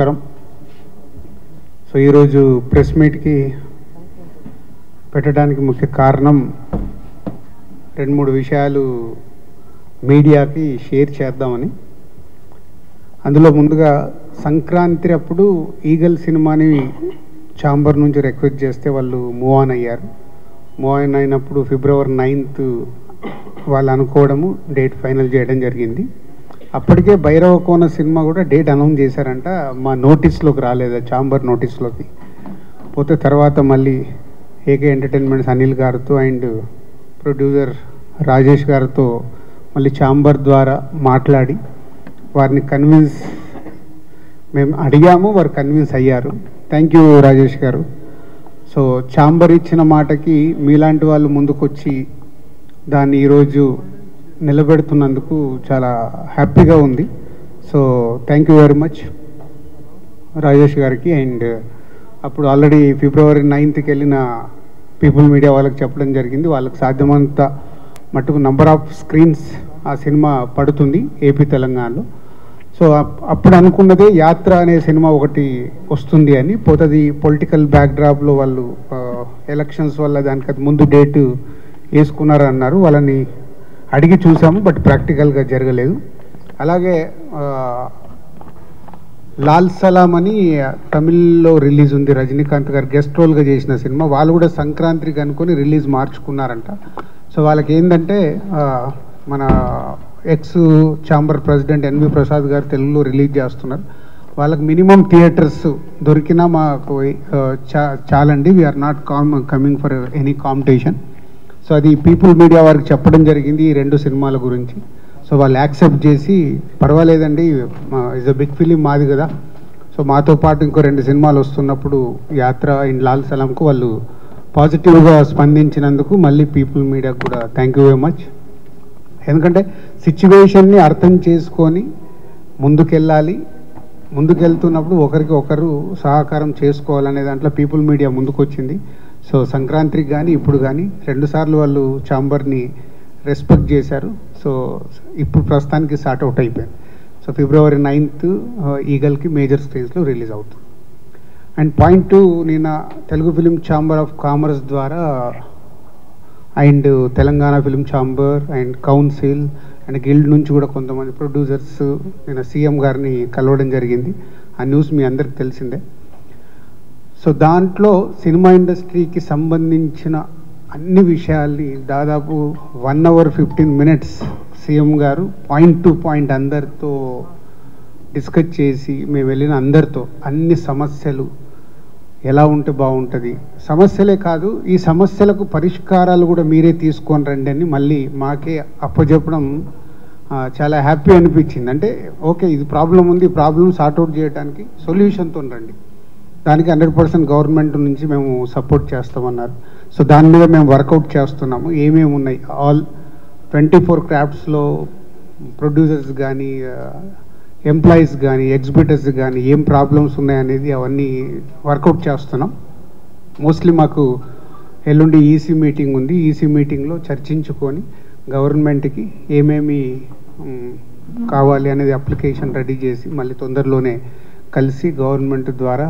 So ఈరోజు press మీట్కి పెట్టడానికి ముఖ్య కారణం రెండు మూడు విషయాలు మీడియాకి షేర్ చేద్దామని. అందులో ముందుగా సంక్రాంతి అప్పుడు ఈగల్ సినిమాని ఛాంబర్ నుంచి రిక్వెస్ట్ చేస్తే వాళ్ళు మూవ్ ఆన్ అయ్యారు. మూవ్ ఆన్ అయినప్పుడు February 9th వాళ్ళు అనుకోవడము, డేట్ ఫైనల్ చేయడం జరిగింది. అప్పటికే భైరవ కోన సినిమా కూడా డేట్ అనౌన్స్ చేశారంట. మా నోటీస్లోకి రాలేదు, ఛాంబర్ నోటీస్లోకి పోతే తర్వాత మళ్ళీ ఏకే ఎంటర్టైన్మెంట్స్ అనిల్ గారితో అండ్ ప్రొడ్యూసర్ రాజేష్ గారితో మళ్ళీ ఛాంబర్ ద్వారా మాట్లాడి వారిని కన్విన్స్ మేము అడిగాము, వారు కన్విన్స్ అయ్యారు. థ్యాంక్ యూ రాజేష్ గారు. సో ఛాంబర్ ఇచ్చిన మాటకి మీలాంటి వాళ్ళు ముందుకొచ్చి దాన్ని ఈరోజు నిలబెడుతున్నందుకు చాలా హ్యాపీగా ఉంది. So thank you very much Rajesh గారికి. అండ్ అప్పుడు ఆల్రెడీ February 9th వెళ్ళిన పీపుల్ మీడియా వాళ్ళకి చెప్పడం జరిగింది, వాళ్ళకి సాధ్యమంత మటుకు నంబర్ ఆఫ్ స్క్రీన్స్ ఆ సినిమా పడుతుంది ఏపీ తెలంగాణలో. సో అప్పుడు అనుకున్నదే యాత్ర అనే సినిమా ఒకటి వస్తుంది అని. పోతుంది పొలిటికల్ బ్యాక్డ్రాప్లో వాళ్ళు ఎలక్షన్స్ వల్ల దానికి అది ముందు డేటు వేసుకున్నారు అన్నారు. వాళ్ళని అడిగి చూసాము, బట్ ప్రాక్టికల్గా జరగలేదు. అలాగే లాల్ సలాం అని తమిళ్లో రిలీజ్ ఉంది, రజనీకాంత్ గారు గెస్ట్ రోల్గా చేసిన సినిమా. వాళ్ళు కూడా సంక్రాంతికి అనుకొని రిలీజ్ మార్చుకున్నారంట. సో వాళ్ళకి ఏంటంటే మన ex chamber president NV Prasad garu తెలుగులో రిలీజ్ చేస్తున్నారు. వాళ్ళకి మినిమం థియేటర్స్ దొరికినా మాకు చాలండి, we're not coming for any competition. So అది పీపుల్ మీడియా వారికి చెప్పడం జరిగింది ఈ రెండు సినిమాల గురించి. సో వాళ్ళు యాక్సెప్ట్ చేసి పర్వాలేదండి, ఇస్ అ బిగ్ ఫిలిం మాది కదా, సో మాతో పాటు ఇంకో రెండు సినిమాలు వస్తున్నప్పుడు యాత్ర అండ్ లాల్ సలాంకు వాళ్ళు పాజిటివ్గా స్పందించినందుకు మళ్ళీ పీపుల్ మీడియాకు కూడా థ్యాంక్ యూ వెరీ మచ్. ఎందుకంటే సిచ్యువేషన్ని అర్థం చేసుకొని ముందుకెళ్ళాలి, ముందుకెళ్తున్నప్పుడు ఒకరికి ఒకరు సహకారం చేసుకోవాలనే దాంట్లో పీపుల్ మీడియా ముందుకొచ్చింది. సో సంక్రాంతికి కానీ ఇప్పుడు కానీ రెండుసార్లు వాళ్ళు ఛాంబర్ని రెస్పెక్ట్ చేశారు. సో ఇప్పుడు ప్రస్తుతానికి స్టార్ట్ అవుట్ అయిపోయింది. సో February 9th ఈగల్కి మేజర్ స్క్రీన్స్లో రిలీజ్ అవుతుంది. అండ్ పాయింట్ 2, నిన్న Telugu film chamber of commerce ద్వారా and Telangana film chamber and council and guild నుంచి కూడా కొంతమంది ప్రొడ్యూసర్స్ నిన్న సీఎం గారిని కలవడం జరిగింది. ఆ న్యూస్ మీ అందరికి తెలిసిందే. సో దాంట్లో సినిమా ఇండస్ట్రీకి సంబంధించిన అన్ని విషయాల్ని దాదాపు 1 hour 15 minutes సీఎం గారు పాయింట్ టు పాయింట్ అందరితో డిస్కస్ చేసి, మేము వెళ్ళిన అందరితో అన్ని సమస్యలు ఎలా ఉంటే బాగుంటుంది, సమస్యలే కాదు ఈ సమస్యలకు పరిష్కారాలు కూడా మీరే తీసుకొని రండి అని మళ్ళీ మాకే అప్పచెప్పడం చాలా హ్యాపీ అనిపించింది. అంటే ఓకే, ఇది ప్రాబ్లం ఉంది, ఈ ప్రాబ్లం సార్ట్అవుట్ చేయడానికి సొల్యూషన్తో రండి, దానికి 100% గవర్నమెంట్ నుంచి మేము సపోర్ట్ చేస్తామన్నారు. సో దాని మీద మేము వర్కౌట్ చేస్తున్నాము. ఏమేమి ఉన్నాయి, ఆల్ 24 క్రాఫ్ట్స్లో ప్రొడ్యూసర్స్ కానీ ఎంప్లాయీస్ కానీ ఎగ్జిబిటర్స్ కానీ ఏం ప్రాబ్లమ్స్ ఉన్నాయనేది అవన్నీ వర్కౌట్ చేస్తున్నాం. మోస్ట్లీ మాకు ఎల్లుండి ఈసీ మీటింగ్ ఉంది. ఈసీ మీటింగ్లో చర్చించుకొని గవర్నమెంట్కి ఏమేమి కావాలి అనేది అప్లికేషన్ రెడీ చేసి మళ్ళీ తొందరలోనే కలిసి గవర్నమెంట్ ద్వారా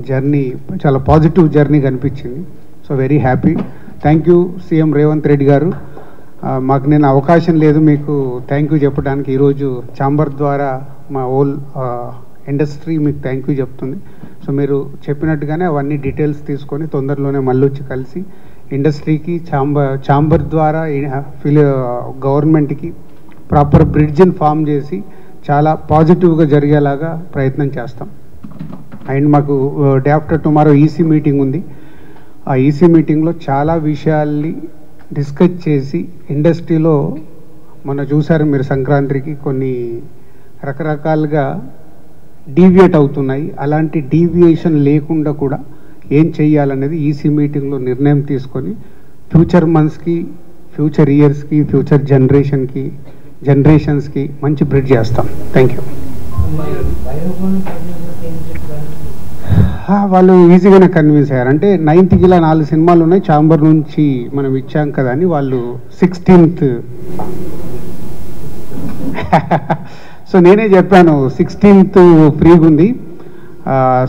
జర్నీ చాలా పాజిటివ్ జర్నీ కనిపించింది. So very happy. Thank you CM Revanth Reddy గారు. మాకు నేను అవకాశం లేదు మీకు థ్యాంక్ యూ చెప్పడానికి. ఈరోజు ఛాంబర్ ద్వారా మా హోల్ ఇండస్ట్రీ మీకు థ్యాంక్ యూ చెప్తుంది. సో మీరు చెప్పినట్టుగానే అవన్నీ డీటెయిల్స్ తీసుకొని తొందరలోనే మళ్ళీ వచ్చి కలిసి ఇండస్ట్రీకి ఛాంబర్ ద్వారా గవర్నమెంట్కి ప్రాపర్ బ్రిడ్జ్ని ఫామ్ చేసి చాలా పాజిటివ్గా జరిగేలాగా ప్రయత్నం చేస్తాం. అండ్ మాకు day after tomorrow EC meeting ఉంది. ఆ ఈసీ మీటింగ్లో చాలా విషయాల్ని డిస్కస్ చేసి ఇండస్ట్రీలో మొన్న చూసారు మీరు సంక్రాంతికి కొన్ని రకరకాలుగా డీవియేట్ అవుతున్నాయి. అలాంటి డీవియేషన్ లేకుండా కూడా ఏం చెయ్యాలనేది ఈసీ మీటింగ్లో నిర్ణయం తీసుకొని ఫ్యూచర్ మంత్స్కి, ఫ్యూచర్ ఇయర్స్కి, ఫ్యూచర్ జనరేషన్స్కి మంచి బ్రిడ్జ్ చేస్తాం. Thank you. వాళ్ళు ఈజీగానే కన్విన్స్ అయ్యారు. అంటే 9th ఇలా 4 సినిమాలు ఉన్నాయి, ఛాంబర్ నుంచి మనం ఇచ్చాం కదా అని వాళ్ళు 16th సో నేనే చెప్పాను 16th ఫ్రీగా ఉంది,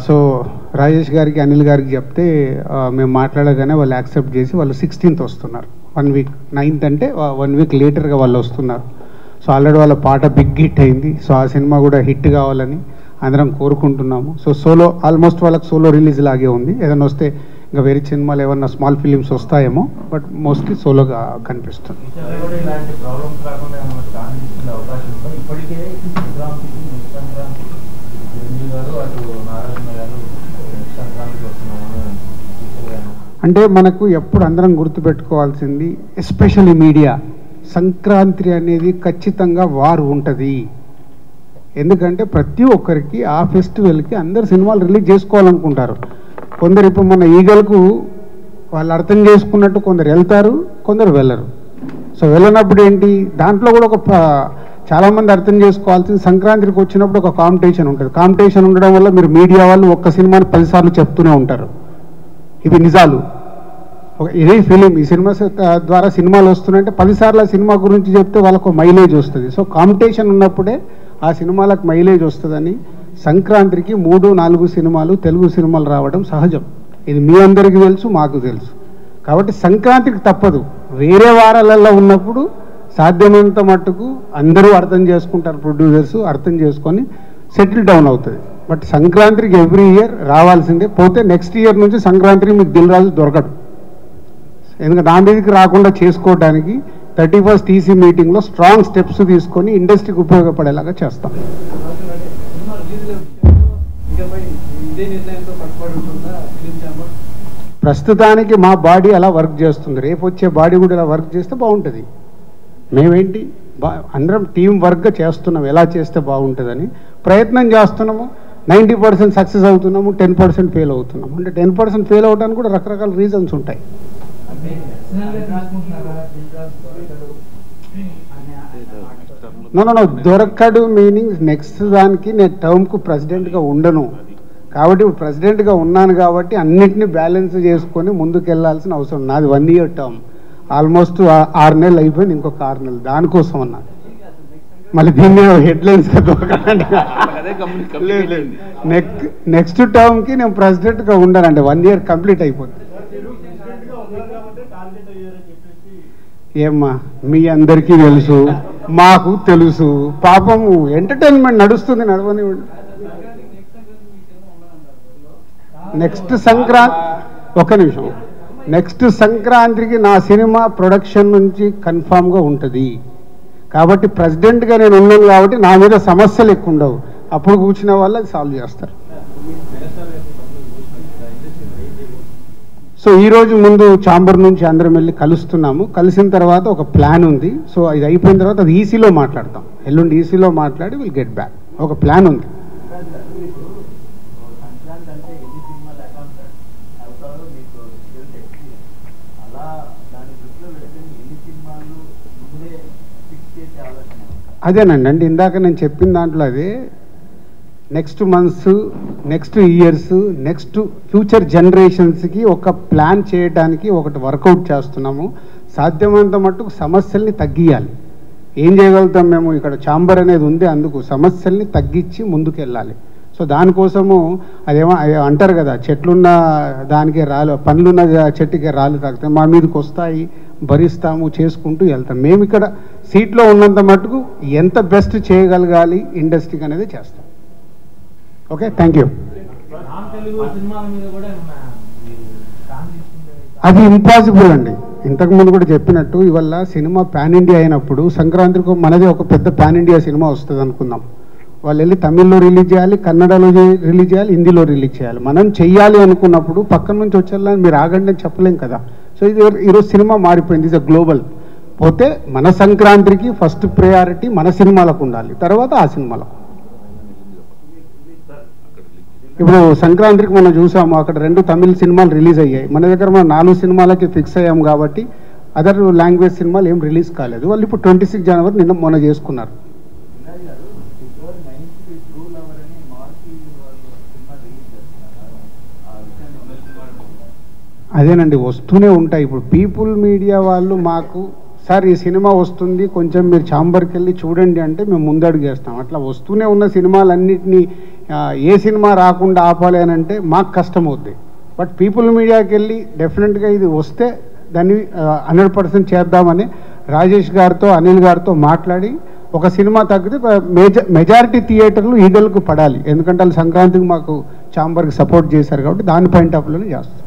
సో రాజేష్ గారికి అనిల్ గారికి చెప్తే మేము మాట్లాడగానే వాళ్ళు యాక్సెప్ట్ చేసి వాళ్ళు 16th వస్తున్నారు. 1 వీక్ 9th అంటే 1 వీక్ లేటర్గా వాళ్ళు వస్తున్నారు. సో ఆల్రెడీ వాళ్ళ పాట బిగ్ హిట్ అయింది. సో ఆ సినిమా కూడా హిట్ కావాలని అందరం కోరుకుంటున్నాము. సో సోలో ఆల్మోస్ట్ వాళ్ళకి సోలో రిలీజ్ లాగే ఉంది. ఏదైనా వస్తే ఇంకా వేరే సినిమాలు ఏమన్నా స్మాల్ ఫిలిమ్స్ వస్తాయేమో, బట్ మోస్ట్లీ సోలోగా కనిపిస్తుంది. అంటే మనకు ఎప్పుడు అందరం గుర్తుపెట్టుకోవాల్సింది, ఎస్పెషల్లీ మీడియా, సంక్రాంతి అనేది ఖచ్చితంగా వారు ఉంటుంది. ఎందుకంటే ప్రతి ఒక్కరికి ఆ ఫెస్టివల్కి అందరు సినిమాలు రిలీజ్ చేసుకోవాలనుకుంటారు. కొందరు ఇప్పుడు మన ఈగలకు వాళ్ళు అర్థం చేసుకున్నట్టు కొందరు వెళ్తారు, కొందరు వెళ్ళరు. సో వెళ్ళినప్పుడు ఏంటి, దాంట్లో కూడా ఒక చాలామంది అర్థం చేసుకోవాల్సింది, సంక్రాంతికి వచ్చినప్పుడు ఒక కాంపిటీషన్ ఉంటుంది. కాంపిటీషన్ ఉండడం వల్ల మీరు మీడియా వాళ్ళు ఒక్క సినిమాని 10 సార్లు చెప్తూనే ఉంటారు. ఇవి నిజాలు. ఇదే ఫిలిం, ఈ సినిమా ద్వారా సినిమాలు వస్తున్నాయంటే 10 సార్లు ఆ సినిమా గురించి చెప్తే వాళ్ళకు మైలేజ్ వస్తుంది. సో కాంపిటీషన్ ఉన్నప్పుడే ఆ సినిమాలకు మైలేజ్ వస్తుందని సంక్రాంతికి 3-4 సినిమాలు తెలుగు సినిమాలు రావడం సహజం. ఇది మీ అందరికీ తెలుసు, మాకు తెలుసు. కాబట్టి సంక్రాంతికి తప్పదు. వేరే వారాలలో ఉన్నప్పుడు సాధ్యమైనంత మట్టుకు అందరూ అర్థం చేసుకుంటారు, ప్రొడ్యూసర్స్ అర్థం చేసుకొని సెటిల్ డౌన్ అవుతుంది. బట్ సంక్రాంతికి ఎవ్రీ ఇయర్ రావాల్సిందే. పోతే నెక్స్ట్ ఇయర్ నుంచి సంక్రాంతికి మీకు దిల్ రాజు దొరకడు. ఎందుకంటే నా మీదకి రాకుండా చేసుకోవడానికి 31st TC మీటింగ్లో స్ట్రాంగ్ స్టెప్స్ తీసుకొని ఇండస్ట్రీకి ఉపయోగపడేలాగా చేస్తాం. ప్రస్తుతానికి మా బాడీ అలా వర్క్ చేస్తుంది. రేపు వచ్చే బాడీ కూడా ఇలా వర్క్ చేస్తే బాగుంటుంది. మేమేంటి అందరం టీం వర్క్గా చేస్తున్నాం, ఎలా చేస్తే బాగుంటుందని ప్రయత్నం చేస్తున్నాము. 90% సక్సెస్ అవుతున్నాము, 10% ఫెయిల్ అవుతున్నాము. అంటే 10% ఫెయిల్ అవడానికి కూడా రకరకాల రీజన్స్ ఉంటాయి. నో దొరకడు మీనింగ్ నెక్స్ట్ దానికి నేను టర్మ్కు ప్రెసిడెంట్గా ఉండను. కాబట్టి ఇప్పుడు ప్రెసిడెంట్గా ఉన్నాను కాబట్టి అన్నింటినీ బ్యాలెన్స్ చేసుకొని ముందుకు వెళ్ళాల్సిన అవసరం. నాది 1 year టర్మ్, ఆల్మోస్ట్ 6 నెలలు అయిపోయింది, ఇంకొక 6 నెలలు దానికోసం అన్నది. మళ్ళీ దీన్ని హెడ్లైన్స్గా దొరకడానికి నెక్స్ట్ టర్మ్కి నేను ప్రెసిడెంట్గా ఉండానంటే 1 year కంప్లీట్ అయిపోతుంది. ఏమ్మా మీ అందరికీ తెలుసు, మాకు తెలుసు. పాపము ఎంటర్టైన్మెంట్ నడుస్తుంది, నడవనివ్వండి. నెక్స్ట్ సంక్రాంతి, ఒక్క నిమిషం, నెక్స్ట్ సంక్రాంతికి నా సినిమా ప్రొడక్షన్ నుంచి కన్ఫామ్గా ఉంటుంది. కాబట్టి ప్రెసిడెంట్గా నేను ఉన్నాను కాబట్టి నా మీద సమస్యలు ఎక్కువ ఉండవు. అప్పుడు కూర్చునే వాళ్ళు అది సాల్వ్ చేస్తారు. సో ఈరోజు ముందు ఛాంబర్ నుంచి అందరం వెళ్ళి కలుస్తున్నాము. కలిసిన తర్వాత ఒక ప్లాన్ ఉంది. సో ఇది అయిపోయిన తర్వాత అది ఈసీలో మాట్లాడతాం. ఎల్లుండి ఈసీలో మాట్లాడి విల్ గెట్ బ్యాక్. ఒక ప్లాన్ ఉంది. అదేనండి, అంటే ఇందాక నేను చెప్పిన దాంట్లో అదే next months, next years, next future జనరేషన్స్కి ఒక ప్లాన్ చేయడానికి ఒకటి వర్కౌట్ చేస్తున్నాము. సాధ్యమైనంత మట్టుకు సమస్యల్ని తగ్గియాలి. ఏం చేయగలుగుతాం మేము, ఇక్కడ ఛాంబర్ అనేది ఉంది, అందుకు సమస్యల్ని తగ్గించి ముందుకు వెళ్ళాలి. సో దానికోసము అదేమో అంటారు కదా, చెట్లున్న దానికే రాలు, పండ్లున్న చెట్టుకే రాళ్ళు తాగుతాయి, మా మీదకి వస్తాయి, భరిస్తాము, చేసుకుంటూ వెళ్తాం. మేము ఇక్కడ సీట్లో ఉన్నంత మట్టుకు ఎంత బెస్ట్ చేయగలగాలి ఇండస్ట్రీకి అనేది చేస్తాం. Okay, thank you. అది ఇంపాసిబుల్ అండి. ఇంతకుముందు కూడా చెప్పినట్టు ఇవాళ సినిమా పాన్ ఇండియా అయినప్పుడు సంక్రాంతికి మనది ఒక పెద్ద పాన్ ఇండియా సినిమా వస్తుంది అనుకుందాం. వాళ్ళు వెళ్ళి తమిళ్లో రిలీజ్ చేయాలి, కన్నడలో రిలీజ్ చేయాలి, హిందీలో రిలీజ్ చేయాలి. మనం చెయ్యాలి అనుకున్నప్పుడు పక్కన నుంచి వచ్చేలా మీరు ఆగండి అని చెప్పలేం కదా. సో ఇది ఈరోజు సినిమా మారిపోయింది, ఇది గ్లోబల్. పోతే మన సంక్రాంతికి ఫస్ట్ ప్రయారిటీ మన సినిమాలకు ఉండాలి, తర్వాత ఆ సినిమాలకు. ఇప్పుడు సంక్రాంతికి మనం చూసాము, అక్కడ 2 తమిళ సినిమాలు రిలీజ్ అయ్యాయి. మన దగ్గర మనం 4 సినిమాలకి ఫిక్స్ అయ్యాం కాబట్టి అదర్ లాంగ్వేజ్ సినిమాలు ఏం రిలీజ్ కాలేదు. వాళ్ళు ఇప్పుడు 26 జనవరి నిన్న మొన్న చేసుకున్నారు. అదేనండి, వస్తూనే ఉంటాయి. ఇప్పుడు పీపుల్ మీడియా వాళ్ళు మాకు సార్ ఈ సినిమా వస్తుంది, కొంచెం మీరు ఛాంబర్కి వెళ్ళి చూడండి అంటే మేము ముందడుగు వేస్తాం. అట్లా వస్తూనే ఉన్న సినిమాలన్నింటినీ ఏ సినిమా రాకుండా ఆపాలి అని అంటే మాకు కష్టం అవుద్ది. బట్ పీపుల్ మీడియాకి వెళ్ళి డెఫినెట్గా ఇది వస్తే దాన్ని 100% చేద్దామని రాజేష్ గారితో అనిల్ గారితో మాట్లాడి ఒక సినిమా తగ్గితే మెజారిటీ థియేటర్లు ఈడలకు పడాలి. ఎందుకంటే వాళ్ళు సంక్రాంతికి మాకు ఛాంబర్కి సపోర్ట్ చేశారు కాబట్టి దాని పాయింట్ ఆఫ్ వ్యూలోనే చేస్తాం.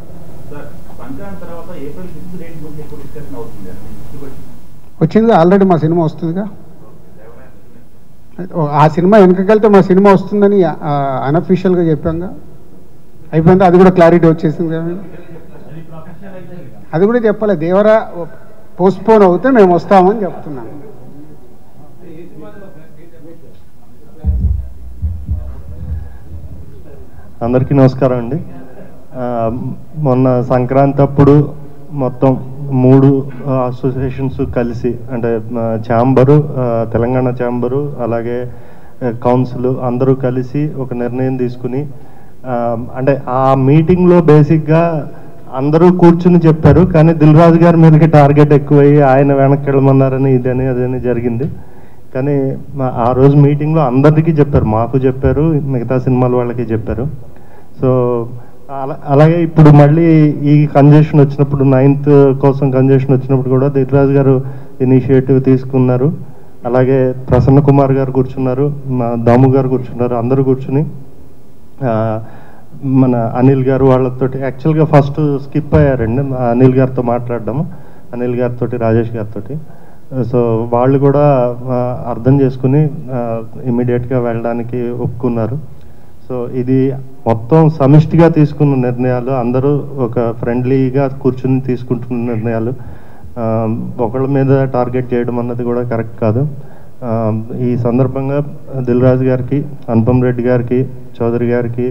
వచ్చిందిగా ఆల్రెడీ మా సినిమా వస్తుందిగా. ఆ సినిమా వెనకకెళ్తే మా సినిమా వస్తుందని అన్అఫీషియల్గా చెప్పాంగా. అయిపోయింది, అది కూడా క్లారిటీ వచ్చేసింది కదా. అది కూడా చెప్పాలి, దేవరా పోస్ట్పోన్ అవుతే మేము వస్తామని చెప్తున్నాను. అందరికీ నమస్కారం అండి. మొన్న సంక్రాంతి అప్పుడు మొత్తం 3 అసోసియేషన్స్ కలిసి, అంటే ఛాంబరు, తెలంగాణ ఛాంబరు, అలాగే కౌన్సిల్ అందరూ కలిసి ఒక నిర్ణయం తీసుకుని, అంటే ఆ మీటింగ్లో బేసిక్గా అందరూ కూర్చుని చెప్పారు. కానీ దిల్ రాజు గారి మీదకి టార్గెట్ ఎక్కువయ్యి ఆయన వెనక్కి వెళ్ళమన్నారని ఇదని అదని జరిగింది. కానీ ఆ రోజు మీటింగ్లో అందరికీ చెప్పారు, మాకు చెప్పారు, మిగతా సినిమాల వాళ్ళకి చెప్పారు. సో అలాగే ఇప్పుడు మళ్ళీ ఈ కంజెషన్ వచ్చినప్పుడు 9th కోసం కంజెషన్ వచ్చినప్పుడు కూడా దిల్ రాజు గారు ఇనిషియేటివ్ తీసుకున్నారు. అలాగే ప్రసన్న కుమార్ గారు కూర్చున్నారు, మా దాము గారు కూర్చున్నారు. అందరూ కూర్చుని మన అనిల్ గారు వాళ్ళతోటి యాక్చువల్గా ఫస్ట్ స్కిప్ అయ్యారండి అనిల్ గారితో మాట్లాడడం, అనిల్ గారితో రాజేష్ గారితో. సో వాళ్ళు కూడా అర్థం చేసుకుని ఇమీడియట్గా వెళ్ళడానికి ఒప్పుకున్నారు. సో ఇది మొత్తం సమిష్టిగా తీసుకున్న నిర్ణయాలు, అందరూ ఒక ఫ్రెండ్లీగా కూర్చుని తీసుకుంటున్న నిర్ణయాలు. ఒకళ్ళ మీద టార్గెట్ చేయడం అన్నది కూడా కరెక్ట్ కాదు. ఈ సందర్భంగా దిల్ రాజు గారికి, అనుపమ్ రెడ్డి గారికి, చౌదరి గారికి,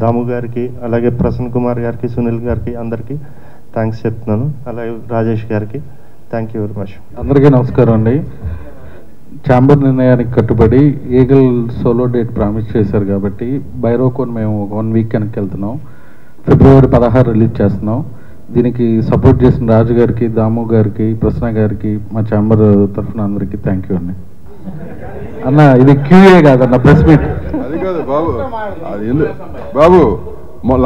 దాము గారికి, అలాగే ప్రసన్న కుమార్ గారికి, సునీల్ గారికి అందరికీ థ్యాంక్స్ చెప్తున్నాను. అలాగే రాజేష్ గారికి థ్యాంక్ యూ వెరీ మచ్. అందరికీ నమస్కారం అండి. ఛాంబర్ నిర్ణయానికి కట్టుబడి ఈగల్ సోలో డేట్ ప్రామిస్ చేశారు కాబట్టి బైరోకోన్ మేము 1 వీక్ వెనక్కి వెళ్తున్నాం. ఫిబ్రవరి 16 రిలీజ్ చేస్తున్నాం. దీనికి సపోర్ట్ చేసిన రాజు గారికి, దాము గారికి, ప్రసన్న గారికి, మా ఛాంబర్ తరఫున అందరికీ థ్యాంక్ యూ అండి. అన్న ఇది క్యూఏ కాదన్న, ప్రెస్ మీట్. అది కాదు బాబు, అది బాబు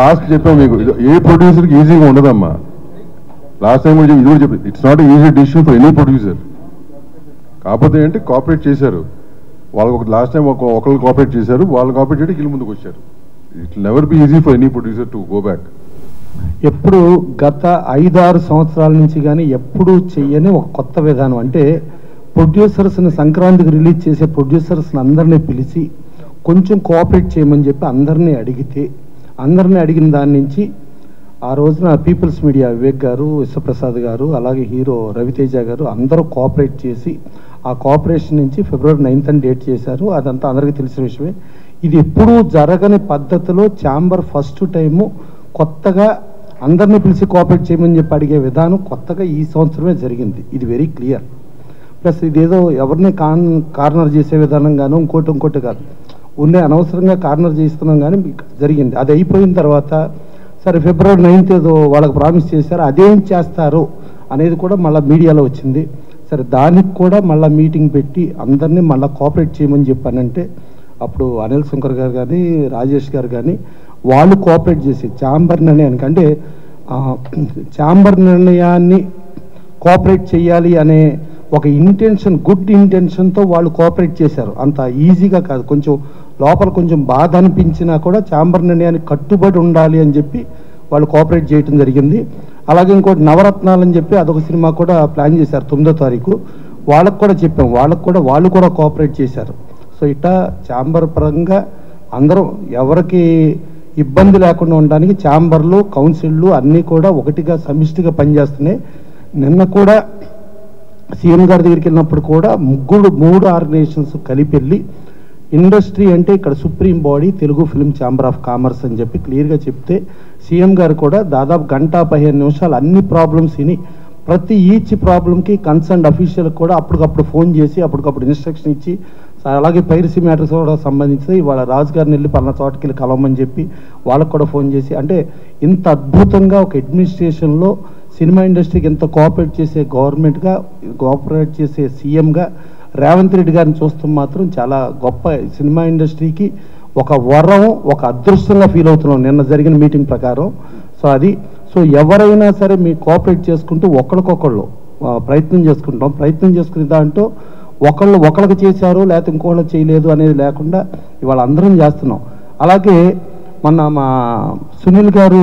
లాస్ట్ చెప్పాము మీకు, ఏ ప్రొడ్యూసర్కి ఈజీగా ఉండదమ్మా. లాస్ట్ టైం ఇది కూడా చెప్పి it's not easy decision for any producer. కాకపోతే ఏంటి కోఆపరేట్ చేశారు వాళ్ళకి. లాస్ట్ టైం ఒకళ్ళు కోఆపరేట్ చేశారు, వాళ్ళు కోఆపరేట్ చేయడానికి వీళ్ళు ముందుకు వచ్చారు. It never be easy for any producer to go back. ఎప్పుడు గత 5-6 సంవత్సరాల నుంచి కానీ ఎప్పుడూ చెయ్యని ఒక కొత్త విధానం. అంటే ప్రొడ్యూసర్స్ని సంక్రాంతికి రిలీజ్ చేసే ప్రొడ్యూసర్స్ని అందరినీ పిలిచి కొంచెం కోఆపరేట్ చేయమని చెప్పి అందరినీ అడిగిన దాని నుంచి ఆ రోజున పీపుల్స్ మీడియా వివేక్ గారు, విశ్వప్రసాద్ గారు, అలాగే హీరో రవితేజ గారు అందరూ కోఆపరేట్ చేసి ఆ కోఆపరేషన్ నుంచి ఫిబ్రవరి 9th అని డేట్ చేశారు. అదంతా అందరికీ తెలిసిన విషయమే. ఇది ఎప్పుడూ జరగని పద్ధతిలో ఛాంబర్ ఫస్ట్ టైము కొత్తగా అందరినీ పిలిచి కోఆపరేట్ చేయమని చెప్పి అడిగే విధానం కొత్తగా ఈ సంవత్సరమే జరిగింది. ఇది వెరీ క్లియర్. ప్లస్ ఇదేదో ఎవరిని కార్నర్ చేసే విధానంగాను ఇంకోటి కాదు, ఉండే అనవసరంగా కార్నర్ చేస్తున్నాం కానీ జరిగింది. అది అయిపోయిన తర్వాత సరే ఫిబ్రవరి 9th ఏదో వాళ్ళకి ప్రామిస్ చేశారు, అదేం చేస్తారు అనేది కూడా మళ్ళీ మీడియాలో వచ్చింది. సరే దానికి కూడా మళ్ళీ మీటింగ్ పెట్టి అందరినీ మళ్ళీ కోఆపరేట్ చేయమని చెప్పానంటే అప్పుడు అనిల్ శంకర్ గారు కానీ రాజేష్ గారు కానీ వాళ్ళు కోఆపరేట్ చేసి ఛాంబర్ నిర్ణయానికి, అంటే ఛాంబర్ నిర్ణయాన్ని కోఆపరేట్ చేయాలి అనే ఒక ఇంటెన్షన్, గుడ్ ఇంటెన్షన్తో వాళ్ళు కోఆపరేట్ చేశారు. అంత ఈజీగా కాదు, కొంచెం లోపల కొంచెం బాధ అనిపించినా కూడా ఛాంబర్ నిర్ణయానికి కట్టుబడి ఉండాలి అని చెప్పి వాళ్ళు కోఆపరేట్ చేయడం జరిగింది. అలాగే ఇంకోటి నవరత్నాలు అని చెప్పి అదొక సినిమా కూడా ప్లాన్ చేశారు 9వ తారీఖు. వాళ్ళకు కూడా చెప్పాం, వాళ్ళు కూడా కోఆపరేట్ చేశారు. సో ఇట్లా ఛాంబర్ పరంగా అందరం ఎవరికి ఇబ్బంది లేకుండా ఉండడానికి ఛాంబర్లు, కౌన్సిళ్ళు అన్నీ కూడా ఒకటిగా సమిష్టిగా పనిచేస్తున్నాయి. నిన్న కూడా సీఎం గారి దగ్గరికి వెళ్ళినప్పుడు కూడా 3 ఆర్గనైజేషన్స్ కలిపి వెళ్ళి ఇండస్ట్రీ అంటే ఇక్కడ supreme body Telugu film chamber of commerce అని చెప్పి క్లియర్గా చెప్తే సీఎం గారు కూడా దాదాపు 1:15 నిమిషాలు అన్ని ప్రాబ్లమ్స్ విని ప్రతి ఈచ్ ప్రాబ్లంకి కన్సర్న్ అఫీషియల్ కూడా అప్పటికప్పుడు ఫోన్ చేసి అప్పటికప్పుడు ఇన్స్ట్రక్షన్ ఇచ్చి, అలాగే పైరసీ మ్యాటర్స్ కూడా సంబంధించి వాళ్ళ రాజు గారిని వెళ్ళి పలానా చోటకి వెళ్ళి కలవమని చెప్పి వాళ్ళకు కూడా ఫోన్ చేసి, అంటే ఇంత అద్భుతంగా ఒక అడ్మినిస్ట్రేషన్లో సినిమా ఇండస్ట్రీకి ఎంత కోఆపరేట్ చేసే గవర్నమెంట్గా, కోఆపరేట్ చేసే సీఎంగా రేవంత్ రెడ్డి గారిని చూస్తాం మాత్రం చాలా గొప్ప. సినిమా ఇండస్ట్రీకి ఒక వరం, ఒక అదృష్టంగా ఫీల్ అవుతున్నాం నిన్న జరిగిన మీటింగ్ ప్రకారం. సో అది ఎవరైనా సరే మీ కోఆపరేట్ చేసుకుంటూ ఒకరికొకళ్ళు ప్రయత్నం చేసుకుంటాం. ప్రయత్నం చేసుకునే దాంట్లో ఒకళ్ళకి చేశారు లేకపోతే ఇంకోళ్ళకి చేయలేదు అనేది లేకుండా ఇవాళ అందరం చేస్తున్నాం. అలాగే మొన్న మా సునీల్ గారు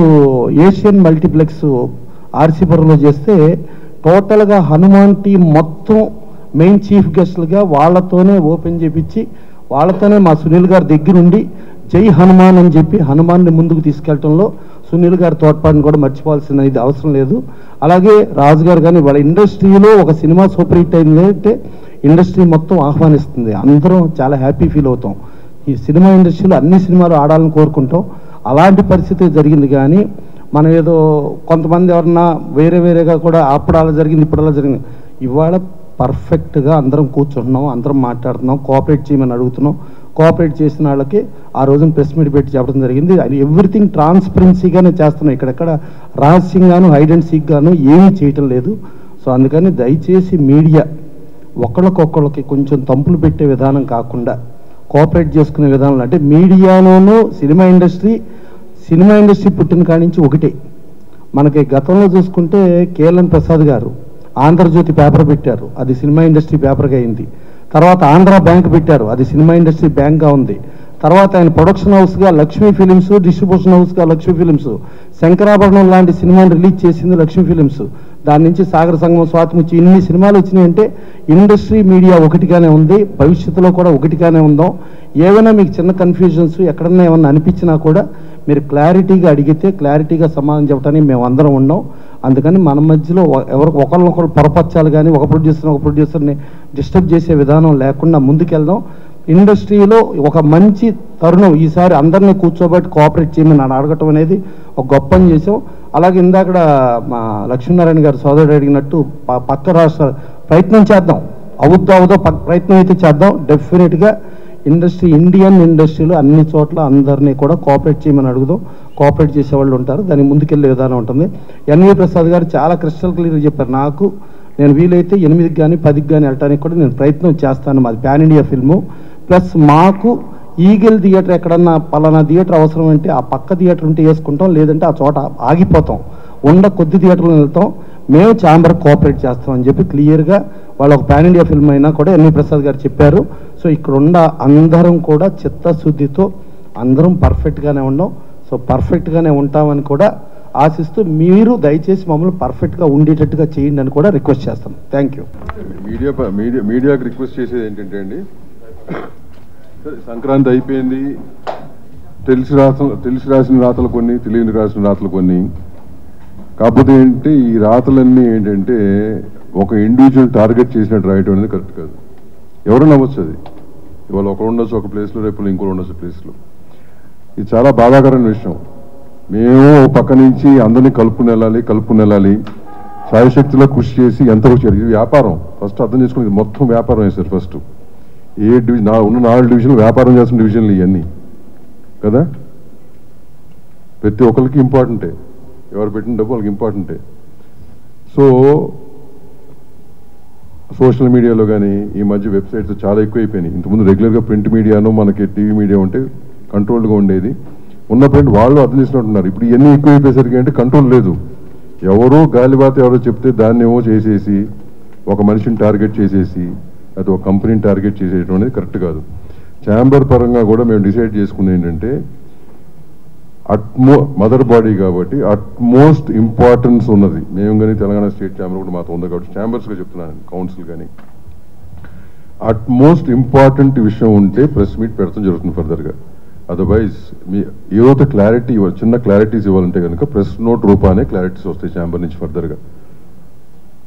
ఏషియన్ మల్టీప్లెక్స్ ఆర్సీపురంలో చేస్తే టోటల్గా హనుమాన్ టీం మొత్తం మెయిన్ చీఫ్ గెస్ట్లుగా వాళ్ళతోనే ఓపెన్ చేపించి వాళ్ళతోనే మా సునీల్ గారి దగ్గరుండి జై హనుమాన్ అని చెప్పి హనుమాన్ని ముందుకు తీసుకెళ్లడంలో సునీల్ గారి తోడ్పాటును కూడా మర్చిపోవాల్సిన ఇది అవసరం లేదు. అలాగే రాజు గారు కానీ వాళ్ళ ఇండస్ట్రీలో ఒక సినిమా సూపర్ హిట్ అయింది అంటే ఇండస్ట్రీ మొత్తం ఆహ్వానిస్తుంది. అందరం చాలా హ్యాపీ ఫీల్ అవుతాం. ఈ సినిమా ఇండస్ట్రీలో అన్ని సినిమాలు ఆడాలని కోరుకుంటాం. అలాంటి పరిస్థితి జరిగింది. కానీ మనం ఏదో కొంతమంది ఎవరన్నా వేరేగా కూడా అప్పుడు అలా జరిగింది ఇప్పుడు అలా జరిగింది. ఇవాళ పర్ఫెక్ట్గా అందరం కూర్చుంటున్నాం, అందరం మాట్లాడుతున్నాం, కోఆపరేట్ చేయమని అడుగుతున్నాం. కోఆపరేట్ చేసిన వాళ్ళకి ఆ రోజున ప్రెస్ మీట్ పెట్టి చెప్పడం జరిగింది. ఎవ్రీథింగ్ ట్రాన్స్పరెన్సీగానే చేస్తున్నాం. ఇక్కడెక్కడ రహస్యంగాను హైడ్ అండ్ సీక్ గాను ఏమీ చేయటం లేదు. సో అందుకని దయచేసి మీడియా ఒకళ్ళకొకళ్ళకి కొంచెం తంపులు పెట్టే విధానం కాకుండా కోఆపరేట్ చేసుకునే విధానం. అంటే మీడియాలోనూ సినిమా ఇండస్ట్రీ పుట్టిన కాడి నుంచి ఒకటే. మనకి గతంలో చూసుకుంటే కేఎల్ఎన్ ప్రసాద్ గారు ఆంధ్రజ్యోతి పేపర్ పెట్టారు, అది సినిమా ఇండస్ట్రీ పేపర్గా అయింది. తర్వాత ఆంధ్ర బ్యాంక్ పెట్టారు, అది సినిమా ఇండస్ట్రీ బ్యాంక్గా ఉంది. తర్వాత ఆయన ప్రొడక్షన్ హౌస్గా లక్ష్మీ ఫిలిమ్స్, డిస్ట్రిబ్యూషన్ హౌస్గా లక్ష్మీ ఫిలిమ్స్, శంకరాభరణం లాంటి సినిమాని రిలీజ్ చేసింది లక్ష్మీ ఫిలిమ్స్. దాని నుంచి సాగర సంగమం, స్వాతిముచ్చి ఇన్ని సినిమాలు వచ్చినాయంటే ఇండస్ట్రీ మీడియా ఒకటిగానే ఉంది, భవిష్యత్తులో కూడా ఒకటిగానే ఉందాం. ఏమైనా మీకు చిన్న కన్ఫ్యూజన్స్ ఎక్కడన్నా ఏమన్నా అనిపించినా కూడా మీరు క్లారిటీగా అడిగితే క్లారిటీగా సమాధానం చెప్పడానికి మేము అందరం ఉన్నాం. అందుకని మన మధ్యలో ఒకరినొకరు పొరపచ్చాలి కానీ ఒక ప్రొడ్యూసర్ని డిస్టర్బ్ చేసే విధానం లేకుండా ముందుకెళ్దాం. ఇండస్ట్రీలో ఒక మంచి తరుణం ఈసారి అందరినీ కూర్చోబెట్టి కోఆపరేట్ చేయమని నన్ను అడగటం అనేది ఒక గొప్ప పని చేసాం. అలాగే ఇందాక మా లక్ష్మీనారాయణ గారు సోదరుడు అడిగినట్టు పక్క రాష్ట్ర ప్రయత్నం చేద్దాం, అవుద్దో ప్రయత్నం అయితే చేద్దాం. డెఫినెట్గా ఇండియన్ ఇండస్ట్రీలో అన్ని చోట్ల అందరినీ కూడా కోఆపరేట్ చేయమని అడుగుదాం. కోఆపరేట్ చేసేవాళ్ళు ఉంటారు, దానికి ముందుకెళ్ళే విధానం ఉంటుంది. ఎన్వి ప్రసాద్ గారు చాలా క్రిస్టల్ క్లియర్గా చెప్పారు. నేను వీలైతే 8కి కానీ 10కి కానీ వెళ్ళడానికి కూడా నేను ప్రయత్నం చేస్తాను. మాది పాన్ ఇండియా ఫిల్ము. ప్లస్ మాకు ఈగల్ థియేటర్ ఎక్కడన్నా పలానా థియేటర్ అవసరం అంటే ఆ పక్క థియేటర్ ఉంటే వేసుకుంటాం, లేదంటే ఆ చోట ఆగిపోతాం. కొద్ది థియేటర్లో వెళ్తాం. మేము ఛాంబర్ కోఆపరేట్ చేస్తాం అని చెప్పి క్లియర్గా వాళ్ళు ఒక పాన్ ఇండియా ఫిల్మ్ అయినా కూడా ఎన్వి ప్రసాద్ గారు చెప్పారు. సో ఇక్కడ అందరం కూడా చిత్తశుద్ధితో అందరం పర్ఫెక్ట్గానే ఉన్నాం. సో పర్ఫెక్ట్గానే ఉంటామని కూడా ఆశిస్తూ మీరు దయచేసి మమ్మల్ని పర్ఫెక్ట్గా ఉండేటట్టుగా చేయండి అని కూడా రిక్వెస్ట్ చేస్తాం. Thank you. మీడియాకి రిక్వెస్ట్ చేసేది ఏంటంటే అండి, సంక్రాంతి అయిపోయింది, తెలిసి రాసిన రాతలు కొన్ని, తెలియని రాసిన రాతలు కొన్ని. కాకపోతే ఏంటంటే ఈ రాతలన్నీ ఏంటంటే ఒక ఇండివిజువల్ టార్గెట్ చేసినట్టు రాయటం అనేది కరెక్ట్ కాదు. ఎవరు నమ్మొచ్చు అది. ఇవాళ ఒకరు ఉండొచ్చు ఒక ప్లేస్లో, రేపు ఇంకోరు ఉండొచ్చు ప్లేస్లో. ఇది చాలా బాధాకరమైన విషయం. మేము పక్క నుంచి అందరినీ కలుపుకుని వెళ్ళాలి, సాయశక్తిలో కృషి చేసి ఎంతవరకు చేయాలి. ఇది వ్యాపారం. ఫస్ట్ అర్థం చేసుకుని మొత్తం వ్యాపారం వేశారు. ఫస్ట్ ఉన్న 4 డివిజన్లు వ్యాపారం చేస్తున్న డివిజన్లు ఇవన్నీ కదా. ప్రతి ఒక్కరికి ఇంపార్టెంటే, ఎవరు పెట్టిన డబ్బు వాళ్ళకి ఇంపార్టెంటే. సో సోషల్ మీడియాలో కానీ ఈ మధ్య వెబ్సైట్స్ చాలా ఎక్కువైపోయినాయి. ఇంతకుముందు రెగ్యులర్గా ప్రింట్ మీడియాను మనకి టీవీ మీడియా ఉంటే కంట్రోల్గా ఉండేది. ఉన్నప్పుడు వాళ్ళు అర్థం చేసినట్టున్నారు. ఇప్పుడు ఇవన్నీ ఎక్కువైపోయేసరికి అంటే కంట్రోల్ లేదు. ఎవరో గాలిబాత ఎవరో చెప్తే దాన్ని ఏమో చేసేసి ఒక మనిషిని టార్గెట్ చేసేసి అది ఒక కంపెనీని టార్గెట్ చేసేయడం అనేది కరెక్ట్ కాదు. ఛాంబర్ పరంగా కూడా మేము డిసైడ్ చేసుకునేది ఏంటంటే మదర్ బాడీ కాబట్టి అట్మోస్ట్ ఇంపార్టెన్స్ ఉన్నది. మేము కానీ తెలంగాణ స్టేట్ ఛాంబర్ కూడా మాతో ఉంది కాబట్టి ఛాంబర్స్గా చెప్తున్నాను, కౌన్సిల్ కానీ అట్మోస్ట్ ఇంపార్టెంట్ విషయం ఉంటే ప్రెస్ మీట్ పెడతాం జరుగుతుంది ఫర్దర్గా. అదర్వైజ్ ఏదో క్లారిటీ చిన్న క్లారిటీస్ ఇవ్వాలంటే కనుక ప్రెస్ నోట్ రూపానే క్లారిటీస్ వస్తాయి ఛాంబర్ నుంచి ఫర్దర్గా.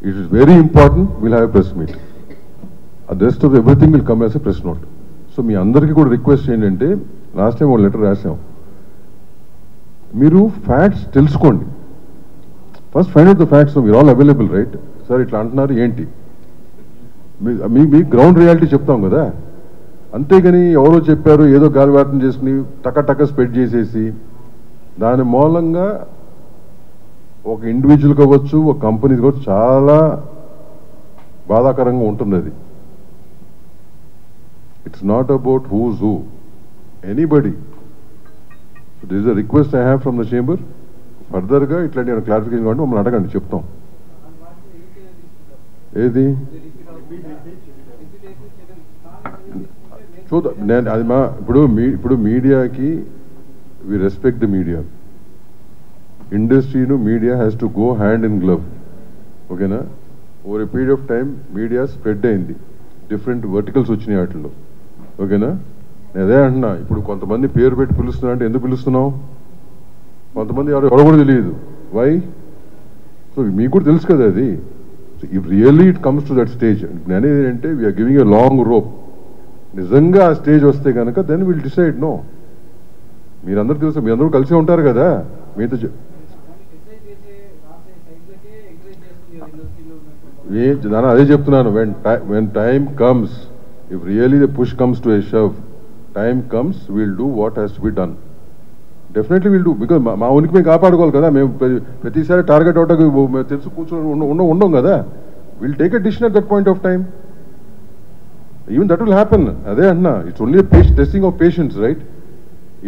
It is very important. Will have press meet. The rest of everything will come as a press note. So మీ అందరికీ కూడా రిక్వెస్ట్ ఏంటంటే లాస్ట్ టైం ఒక లెటర్ రాసాం, మీరు ఫ్యాక్ట్స్ తెలుసుకోండి. First find out the facts. మీరు ఆల్ అవైలబుల్ రైట్ సార్, ఇట్లా అంటున్నారు ఏంటి, మీ గ్రౌండ్ రియాలిటీ చెప్తాం కదా. అంతేగాని ఎవరో చెప్పారు ఏదో గాలివాటం చేసుకుని టక స్ప్రెడ్ చేసేసి దాని మూలంగా ఒక ఇండివిజువల్ కావచ్చు, ఒక కంపెనీ కావచ్చు, చాలా బాధాకరంగా ఉంటుంది. అది it's not about whose who. Anybody. This is the request I have from the chamber. ఫర్దర్గా ఇట్లాంటి క్లారిఫికేషన్ కావాలంటే మమ్మల్ని అడగండి, చెప్తాం. ఏది చూద్దాం. నేను అది ఇప్పుడు మీడియాకి వి రెస్పెక్ట్ ది మీడియా. ఇండస్ట్రీను media has to go hand in glove. ఓకేనా? Over a period of time media spread అయింది, డిఫరెంట్ వర్టికల్స్ వచ్చినాయి వాటిల్లో. ఓకేనా? నేను అదే అంటున్నా, ఇప్పుడు కొంతమంది పేరు పెట్టి పిలుస్తున్నా అంటే ఎందుకు పిలుస్తున్నావు? కొంతమంది ఎవరో కూడా తెలియదు. వై? సో మీకు కూడా తెలుసు కదా అది. So if really it comes to that stage, నేనేది ఏంటంటే we're giving a long rope. నిజంగా ఆ స్టేజ్ వస్తే కనుక దెన్ విల్ డిసైడ్. నో, మీరందరూ తెలుసు, మీరందరూ కలిసి ఉంటారు కదా మీతో. అదే చెప్తున్నాను, when time comes, if really the push comes to a shove, time comes, will do what has to be done. Definitely will do. Because మా ఉనికి మేము కాపాడుకోవాలి కదా. మేము ప్రతిసారి టార్గెట్ అవుతాకు తెలుసు కూర్చొని ఉండం కదా. Will take a decision at that point of time. Even that will happen. అదే అంటున్నా, it's only testing of patience, right?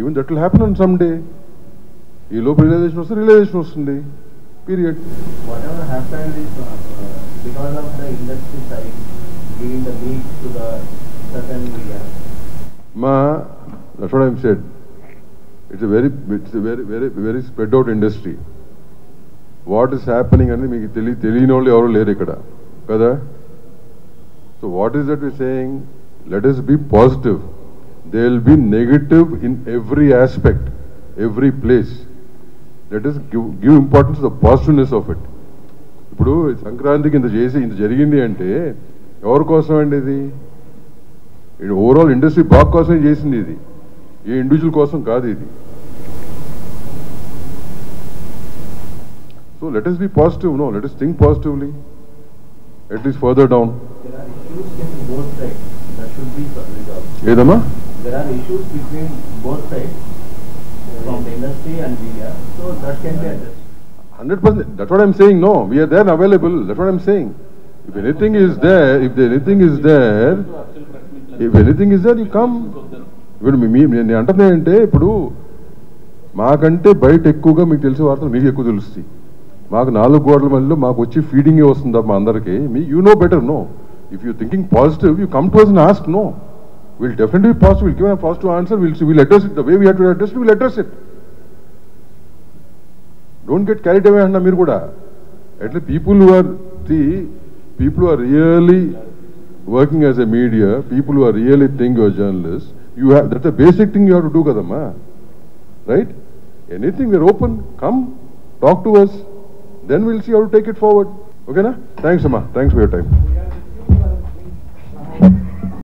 Even that will happen on some day. ఈ లోపు రియలైజేషన్ వస్తుంది. Period. Whatever happened is because of the industry side giving the lead to the certain media. That's what I'm said. It's a very spread out industry. What is happening అని మీకు తెలియని వాళ్ళు ఎవరు లేరు ఇక్కడ కదా. So what is that we're saying? Let us be positive. There will be negative in every aspect, every place. Let us give importance to the positiveness of it. ఇప్పుడు సంక్రాంతికి ఇంత జరిగింది అంటే ఎవరి కోసం అండి? ఇది ఓవరాల్ ఇండస్ట్రీ బాగ్ కోసమే చేసింది. ఇది ఏ ఇండివిజువల్ కోసం కాదు ఇది. So let us be positive. No, let us think positively, at least further down. There are issues in both sides that should be resolved. ఏదమ్మా? There are issues between both sides from the industry and media, so that can be addressed. 100%. That's what I'm saying. No, we are there and available. That's what I'm saying. If anything is there, you come. ఇప్పుడు నేను అంటే అంటే ఇప్పుడు మాకంటే బయట ఎక్కువగా మీకు తెలిసే వార్తలు మీకు ఎక్కువ తెలుస్తాయి. మాకు 4 గోడల మధ్యలో మాకు వచ్చి ఫీడింగే వస్తుంది మా అందరికీ. You know better. No, if you thinking positive, you come to us and ask. No, we'll definitely be positive. We'll give a positive answer. We'll address it the way we have to address it. We'll address it. Don't get carried away అన్న మీరు కూడా. At least people who are really working as a media, people who are really think you're journalists, that's the basic thing you have to do kadamma, right? Anything, we're open. Come, talk to us, then we'll see how to take it forward. Okay na? Thanks Amma, thanks for your time.